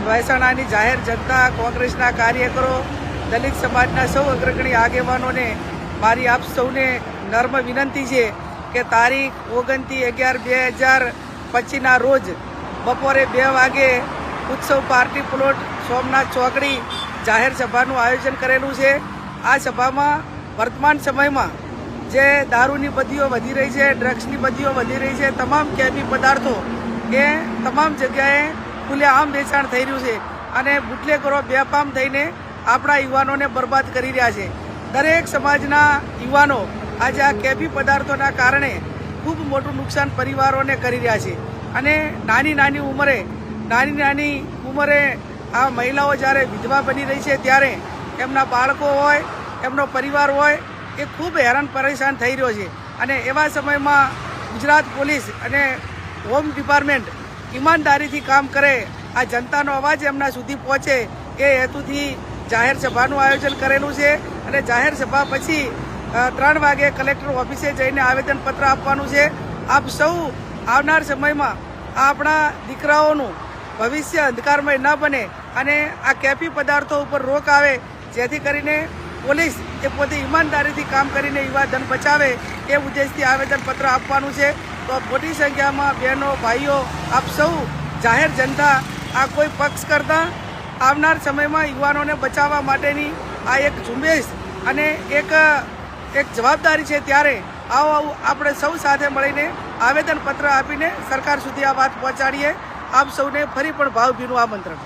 મહેસાણાની જાહેર જનતા, કોંગ્રેસના કાર્યકરો, દલિત સમાજના સૌ અગ્રગણી આગેવાનોને મારી આપ સૌને નર્મ વિનંતી છે કે તારીખ 29/11/2025ના રોજ બપોરે 2 વાગે ઉત્સવ પાર્ટી પ્લોટ સોમનાથ ચોકડી જાહેર સભાનું આયોજન કરેલું છે। આ સભામાં વર્તમાન સમયમાં જે દારૂની બદીઓ વધી રહી છે, ડ્રગ્સની બદીઓ વધી રહી છે, તમામ કેફી પદાર્થો એ તમામ જગ્યાએ ખુલ્લેઆમ વેચાણ થઈ રહ્યું છે અને બુટલેગરો બેફામ થઈને આપણા યુવાનોને બરબાદ કરી રહ્યા છે। દરેક સમાજના યુવાનો આજે આ કેફી પદાર્થોના કારણે ખૂબ મોટું નુકસાન પરિવારોને કરી રહ્યા છે અને નાની નાની ઉંમરે આ મહિલાઓ જ્યારે વિધવા બની રહી છે ત્યારે એમના બાળકો હોય, એમનો પરિવાર હોય એ ખૂબ હેરાન પરેશાન થઈ રહ્યો છે અને એવા સમયમાં ગુજરાત પોલીસ અને હોમ ડિપાર્ટમેન્ટ ઈમાનદારીથી કામ કરે, આ જનતાનો અવાજ એમના સુધી પહોંચે એ હેતુથી જાહેર સભાનું આયોજન કરેલું છે અને જાહેર સભા પછી 3 વાગે કલેક્ટર ઓફિસે જઈને આવેદનપત્ર આપવાનું છે। આપ સૌ આવનાર સમયમાં આપણા દીકરાઓનું ભવિષ્ય અંધકારમય ન બને અને આ કેફી પદાર્થો ઉપર રોક આવે, જેથી કરીને પોલીસ એ પોતે ઈમાનદારીથી કામ કરીને યુવા ધન બચાવે એ ઉદ્દેશથી આવેદનપત્ર આપવાનું છે। તો મોટી સંખ્યામાં બહેનો, ભાઈઓ, આપ સૌ જાહેર જનતા આ કોઈ પક્ષ કરતા આવનાર સમયમાં યુવાનોને બચાવવા માટેની આ એક ઝુંબેશ અને એક જવાબદારી છે, ત્યારે આવો આપણે સૌ સાથે મળીને આવેદનપત્ર આપીને સરકાર સુધી આ વાત પહોંચાડીએ। આપ સૌને ફરી પણ ભાવભીનું આમંત્રણ।